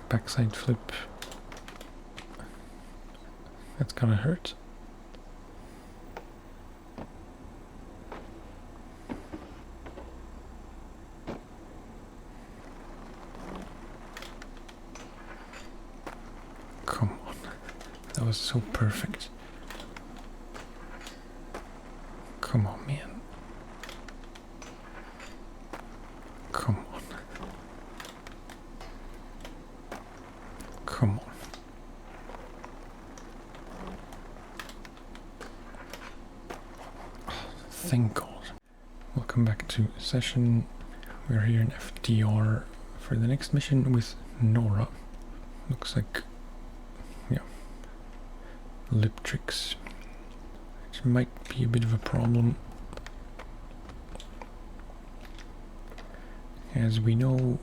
backside flip. That's gonna hurt. Come on. That was so perfect. Come on, man. Come on. Come on. Thank God. Welcome back to session. We're here in FDR for the next mission with Nora. Looks like, yeah, lip tricks, which might be a bit of a problem. As we know,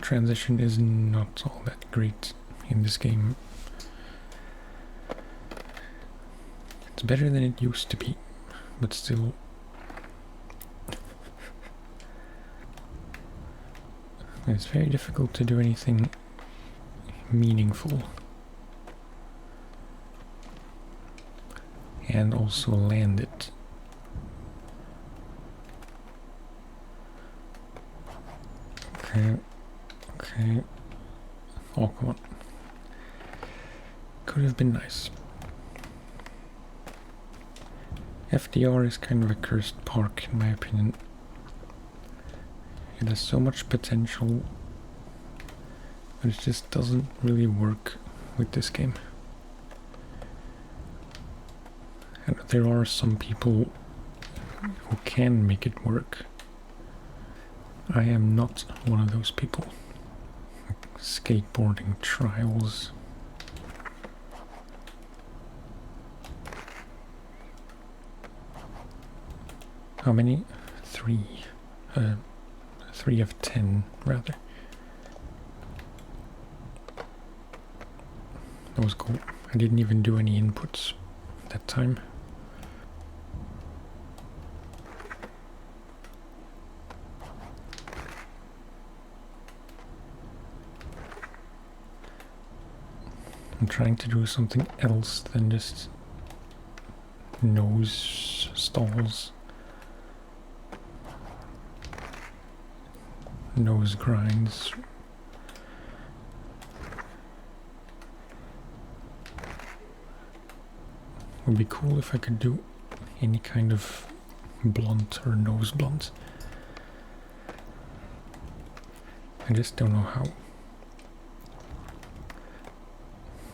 transition is not all that great in this game. It's better than it used to be, but still. It's very difficult to do anything meaningful. And also land it. Okay. Okay. Oh, come on. Could have been nice. FDR is kind of a cursed park, in my opinion. It has so much potential, but it just doesn't really work with this game. And there are some people who can make it work. I am not one of those people. Skateboarding trials. How many? 3. 3 of 10, rather. That was cool. I didn't even do any inputs that time. I'm trying to do something else than just nose stalls. Nose grinds. Would be cool if I could do any kind of blunt or nose blunt. I just don't know how.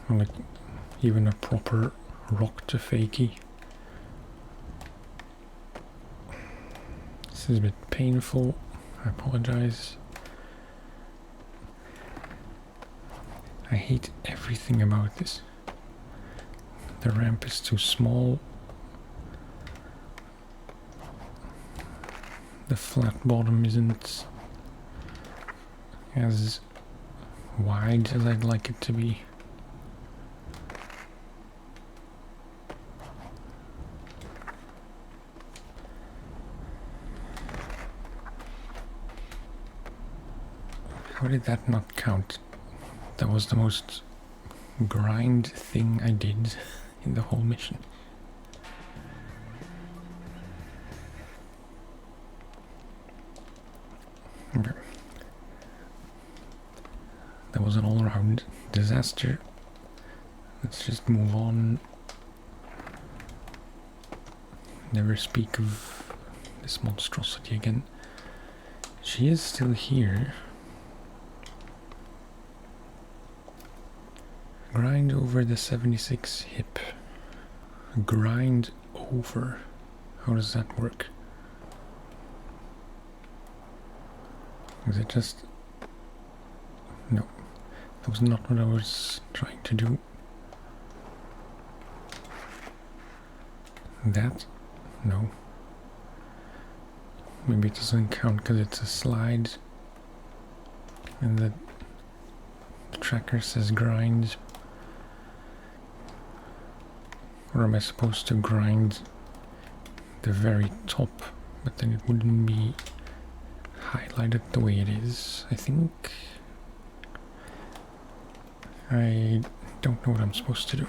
Like even a proper rock to fakie. This is a bit painful. I apologize. I hate everything about this. The ramp is too small. The flat bottom isn't as wide as I'd like it to be. How did that not count? That was the most grind thing I did in the whole mission. Okay. That was an all-around disaster. Let's just move on. Never speak of this monstrosity again. She is still here. Grind over the 76 hip. Grind over. How does that work? Is it just... No. That was not what I was trying to do. That? No. Maybe it doesn't count because it's a slide. And the tracker says grind. Or am I supposed to grind the very top, but then it wouldn't be highlighted the way it is, I think. I don't know what I'm supposed to do.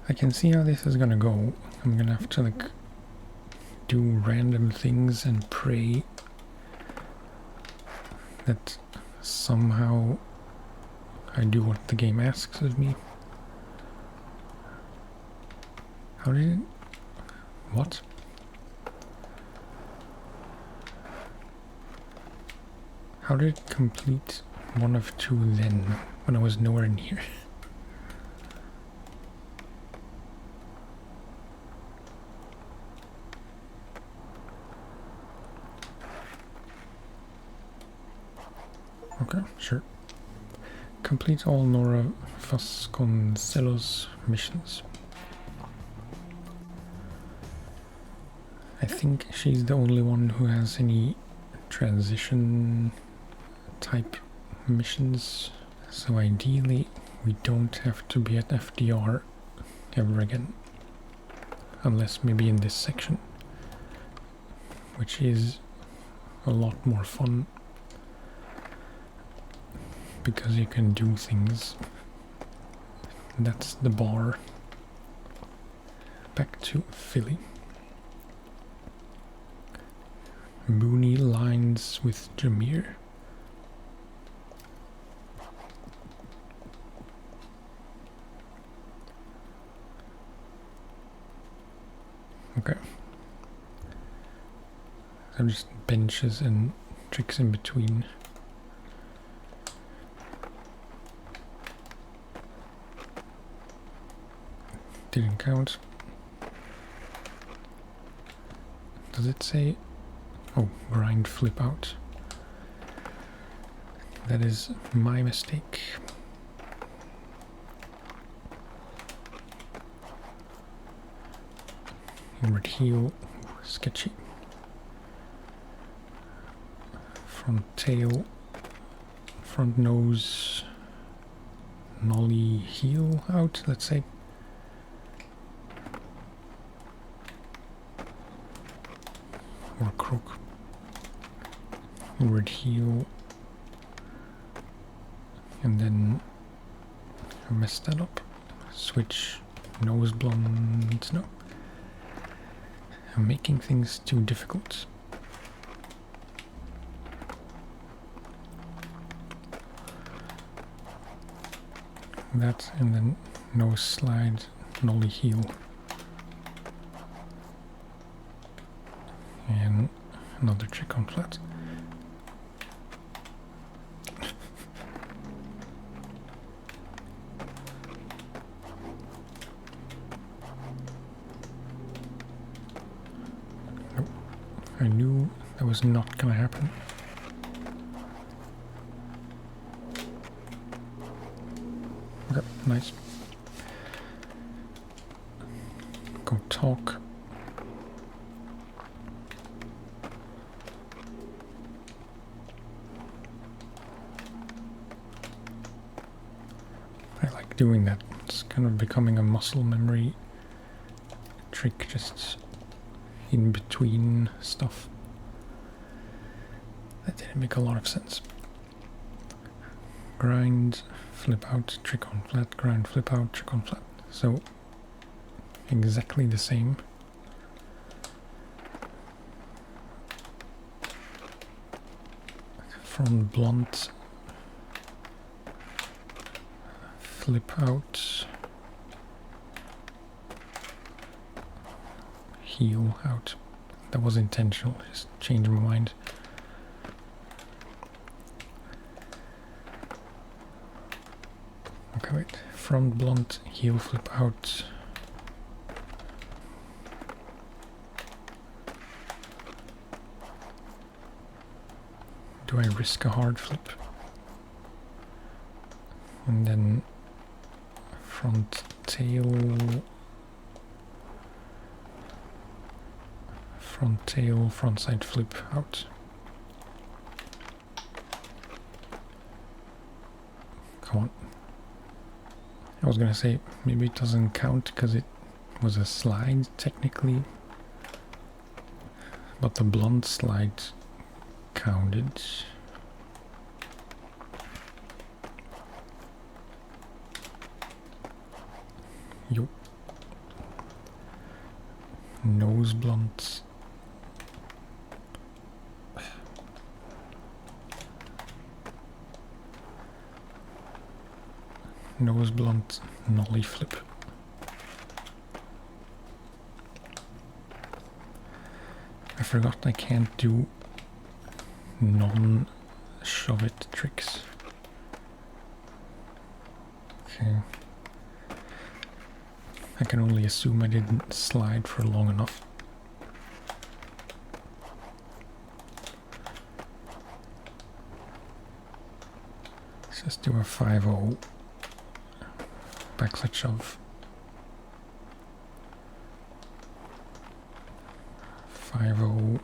I can see how this is gonna go. I'm gonna have to like do random things and pray that somehow I do what the game asks of me. How did it? What? How did it complete 1 of 2 then when I was nowhere near? Okay, sure. Complete all Nora Vasconcelos missions. I think she's the only one who has any transition type missions, so ideally we don't have to be at FDR ever again, unless maybe in this section, which is a lot more fun because you can do things. That's the bar. Back to Philly. Muni lines with Jahmir. Okay. So just benches and tricks in between. Didn't count. Does it say? Oh, grind flip out. That is my mistake. Inward heel, sketchy. Front tail, front nose, nollie heel out, let's say. Or crook. Inward heel. And then I messed that up. Switch nose blonde. No. I'm making things too difficult. That and then nose slide, nollie heel. And another trick on flat. Nope. I knew that was not gonna happen. Okay, nice. Go talk. Doing that. It's kind of becoming a muscle memory trick, just in between stuff. That didn't make a lot of sense. Grind, flip out, trick on flat, grind, flip out, trick on flat. So exactly the same. Front blunt, flip out, heel out. That was intentional, just changed my mind. Okay, wait. Front blunt, heel flip out. Do I risk a hard flip? And then front tail, front side flip out. Come on. I was gonna say maybe it doesn't count because it was a slide technically, but the blunt slide counted. Yup. Nose blunt. Nose blunt, nollie flip. I forgot I can't do non-shove it tricks. Okay. I can only assume I didn't slide for long enough. Let's just do a 5-0 backside shove. 5-0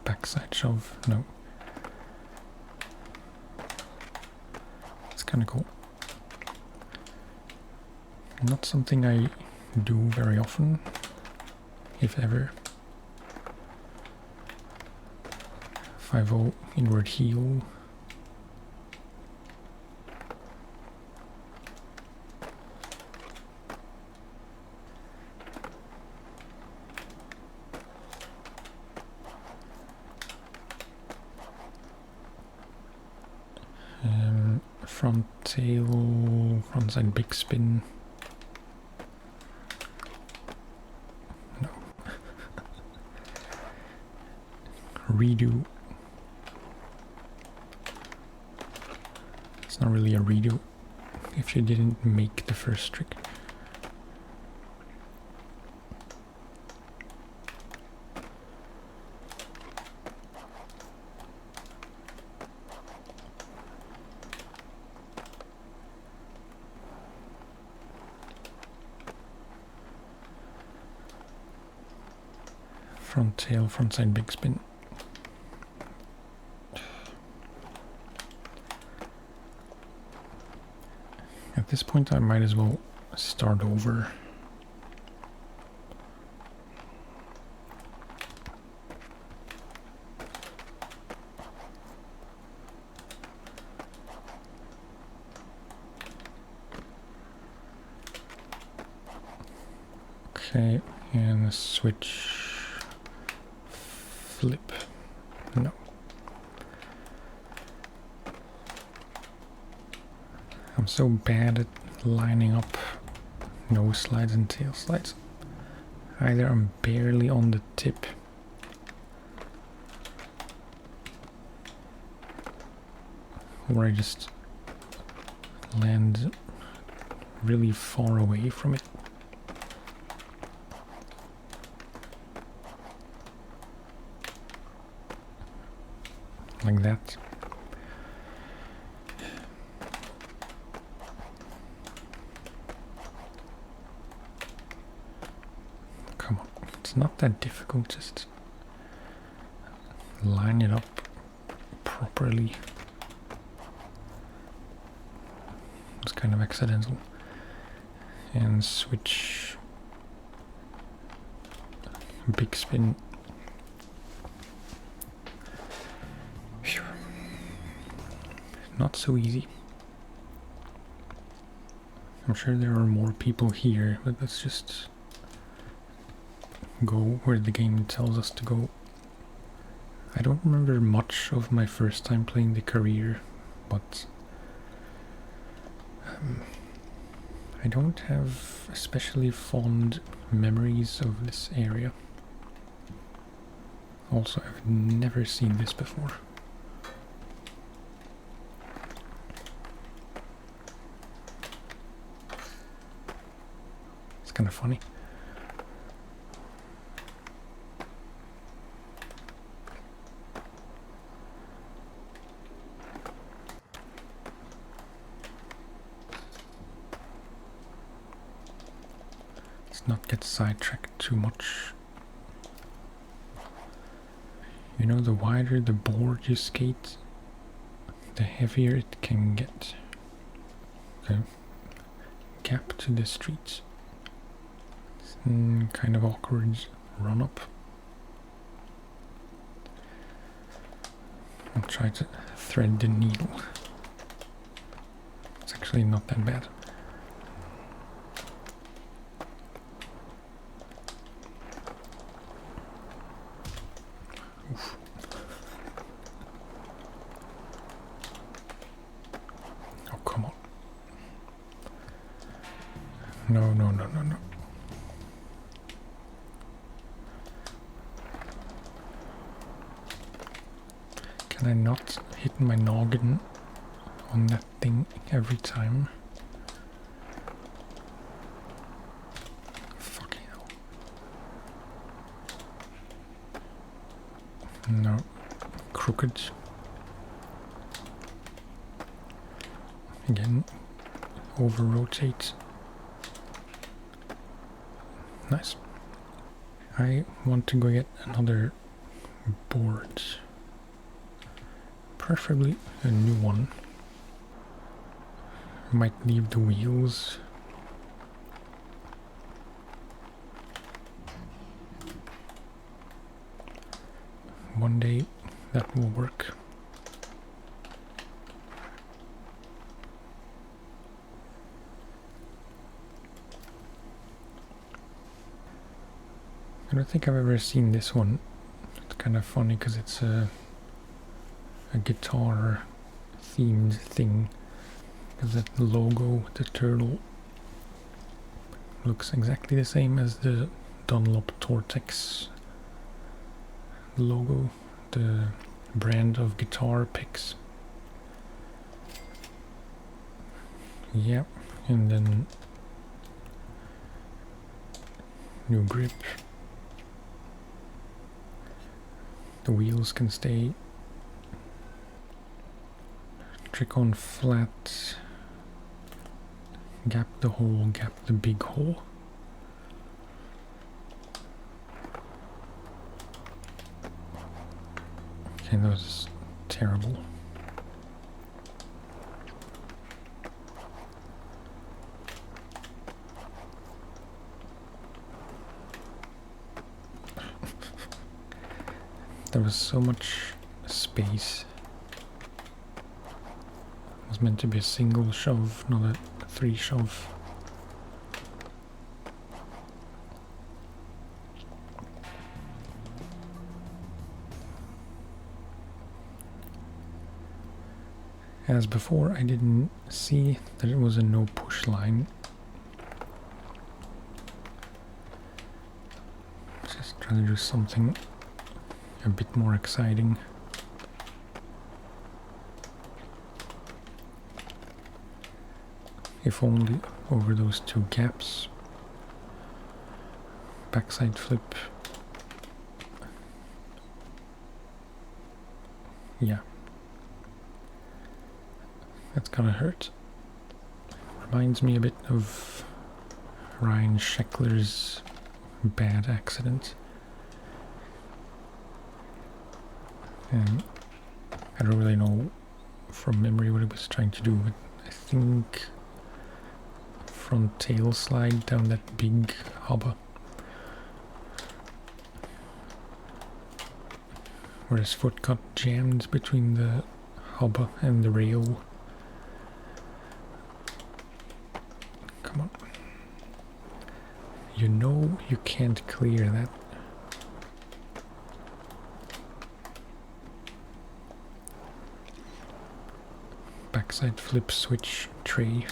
backside shove. No. It's kind of cool. Not something I do very often, if ever. 5-0 inward heel. Front tail, frontside big spin. No. Redo. It's not really a redo if you didn't make the first trick. Front tail, frontside big spin. At this point I might as well start over. Okay, and a switch. Flip. No. I'm so bad at lining up nose slides and tail slides. Either I'm barely on the tip, or I just land really far away from it. Like that. Come on, it's not that difficult, just line it up properly. It's kind of accidental. And switch. Big spin. Not so easy. I'm sure there are more people here, but let's just go where the game tells us to go. I don't remember much of my first time playing the career, but I don't have especially fond memories of this area. Also, I've never seen this before. Kind of funny. Let's not get sidetracked too much. You know, the wider the board you skate, the heavier it can get. Okay. gap to the street. It's kind of awkward run up. I'll try to thread the needle. It's actually not that bad. Oof. Oh, come on. No, no, no, no, no. Can I not hit my noggin on that thing every time? Fucking hell. No. Crooked. Again. Over rotate. Nice. I want to go get another board. Preferably a new one. Might leave the wheels. One day that will work. I don't think I've ever seen this one. It's kind of funny because it's a guitar themed thing. Because that logo, the turtle, looks exactly the same as the Dunlop Tortex logo, the brand of guitar picks. Yep, and then new grip. The wheels can stay. Trick on flat. Gap the hole, gap the big hole. Okay, that was terrible. There was so much space. It was meant to be a single shove, not a 3 shove. As before, I didn't see that it was a no push line. Just trying to do something a bit more exciting. If only over those 2 gaps. Backside flip. Yeah. That's gonna hurt. Reminds me a bit of Ryan Sheckler's bad accident. And I don't really know from memory what it was trying to do, but I think front tail slide down that big hubba. Where his foot got jammed between the hubba and the rail. Come on. You know you can't clear that. Backside flip switch tray.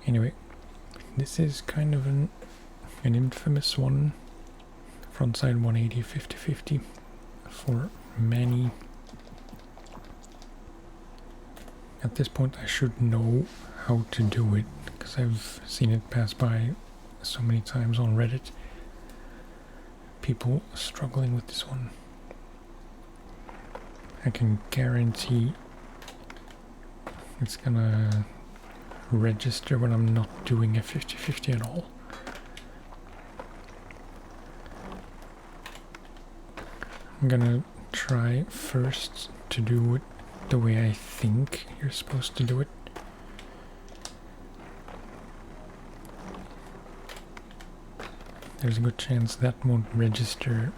Anyway, this is kind of an infamous one. Frontside 180 50-50 for many. At this point I should know how to do it, because I've seen it pass by so many times on Reddit. People struggling with this one. I can guarantee it's gonna register when I'm not doing a 50-50 at all. I'm gonna try first to do it the way I think you're supposed to do it. There's a good chance that won't register,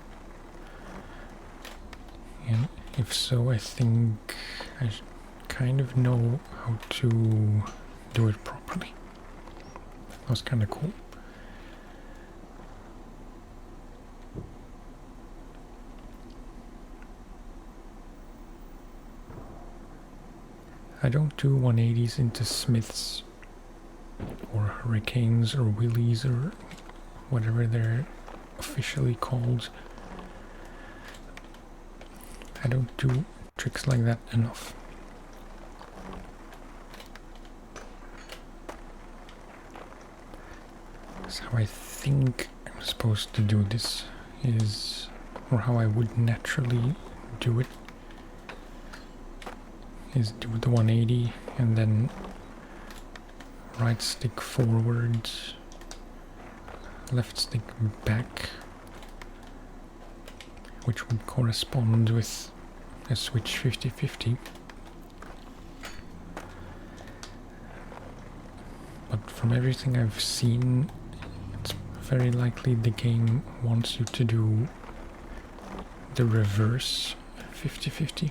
and if so, I think I kind of know how to do it properly. That was kind of cool. I don't do 180s into Smiths or Hurricanes or Willies or whatever they're officially called. I don't do tricks like that enough. That's how I think I'm supposed to do this, is, or how I would naturally do it, is do the 180 and then right stick forward, left stick back, which would correspond with a switch 50-50. But from everything I've seen, it's very likely the game wants you to do the reverse 50-50,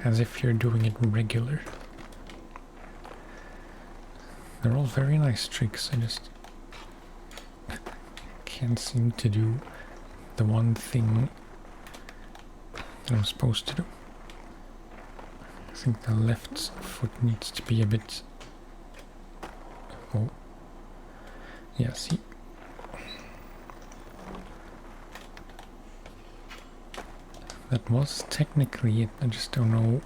as if you're doing it regular. They're all very nice tricks, I just can't seem to do the one thing that I'm supposed to do. I think the left foot needs to be a bit... Oh. Yeah, see? That was technically it, I just don't know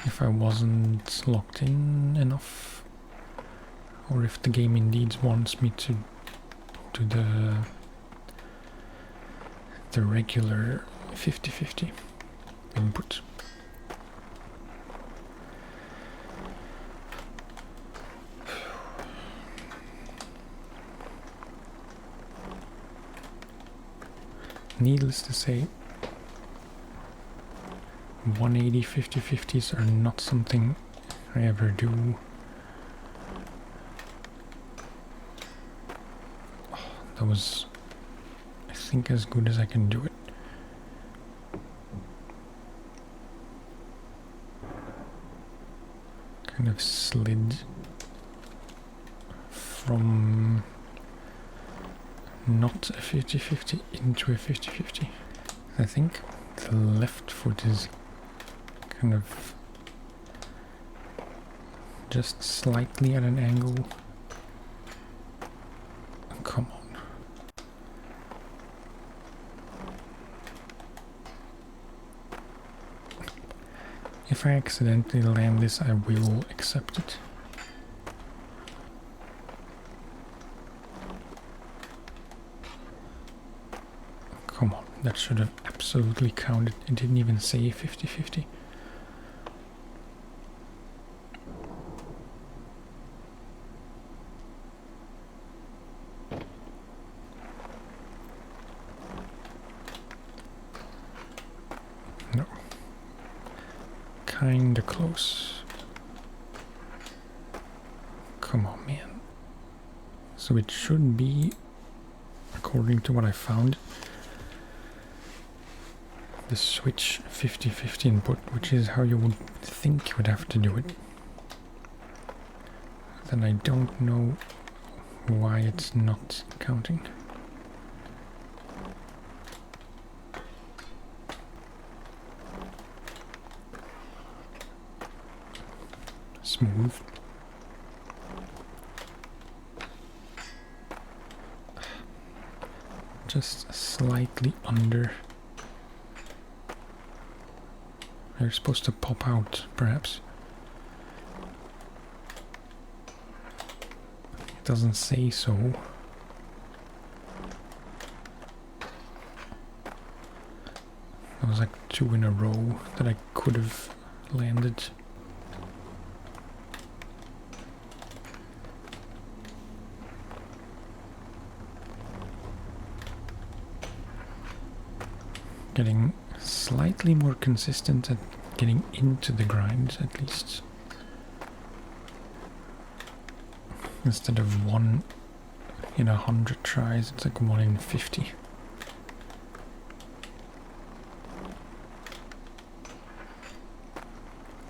if I wasn't locked in enough, or if the game indeed wants me to do the regular 50-50 input. Needless to say, 180 50-50s are not something I ever do. Oh, that was, I think, as good as I can do it. Kind of slid from not a 50-50 into a 50-50. I think the left foot is kind of just slightly at an angle. Come on. If I accidentally land this, I will accept it. Come on, that should have absolutely counted. It didn't even say 50-50. No. Kinda close. Come on, man. So it should be, according to what I found, the switch 50-50 input, which is how you would think you would have to do it. Then I don't know why it's not counting. smooth. Just slightly under. They're supposed to pop out, perhaps. It doesn't say so. That was like 2 in a row that I could have landed. Getting slightly more consistent at getting into the grind, at least. Instead of 1 in 100 tries, it's like 1 in 50.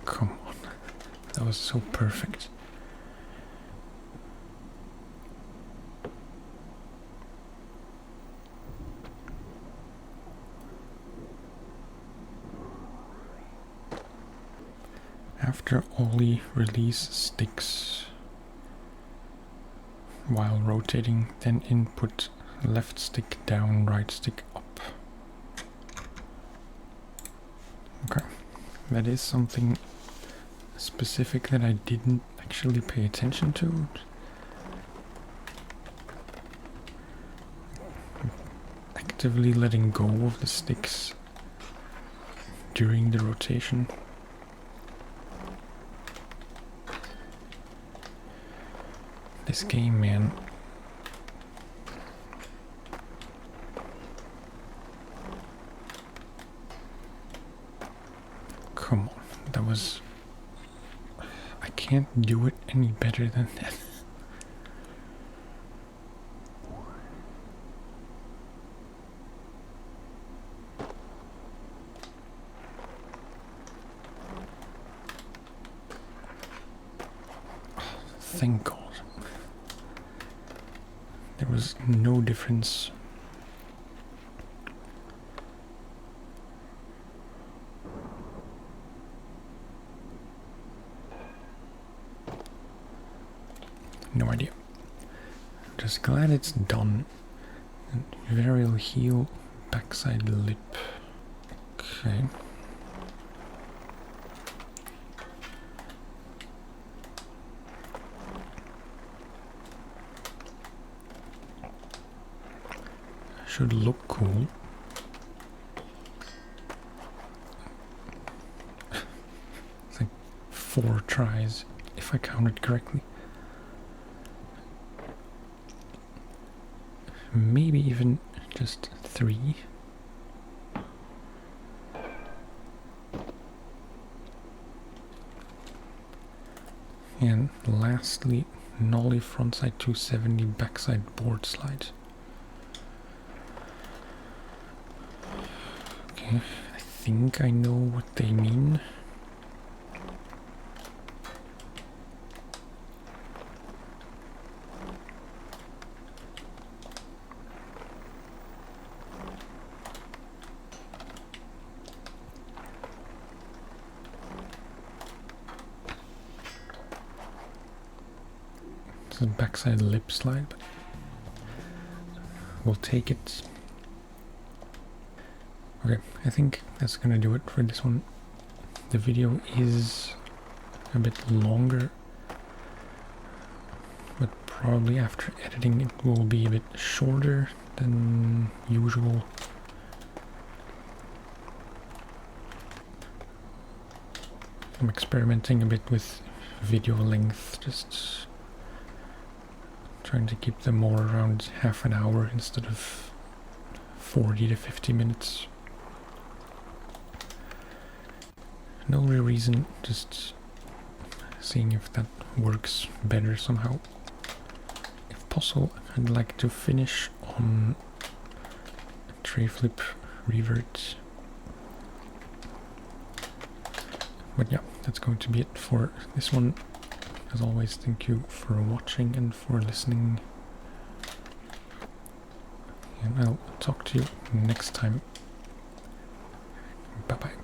Come on, that was so perfect. After ollie, release sticks while rotating, then input left stick down, right stick up. Okay, that is something specific that I didn't actually pay attention to. Actively letting go of the sticks during the rotation. This game, man. Come on, that was... I can't do it any better than that. Thank God. There was no difference. No idea. Just glad it's done. And varial heel, backside lip. Okay. Should look cool. It's like 4 tries, if I counted correctly. Maybe even just 3. And lastly, nollie frontside 270, backside board slide. Okay, I think I know what they mean. It's a backside lip slide, but we'll take it. Okay, I think that's gonna do it for this one. The video is a bit longer, but probably after editing it will be a bit shorter than usual. I'm experimenting a bit with video length, just trying to keep them more around half an hour instead of 40 to 50 minutes. No real reason, just seeing if that works better somehow. If possible, I'd like to finish on a tray flip revert. But yeah, that's going to be it for this one. As always, thank you for watching and for listening. And I'll talk to you next time. Bye bye.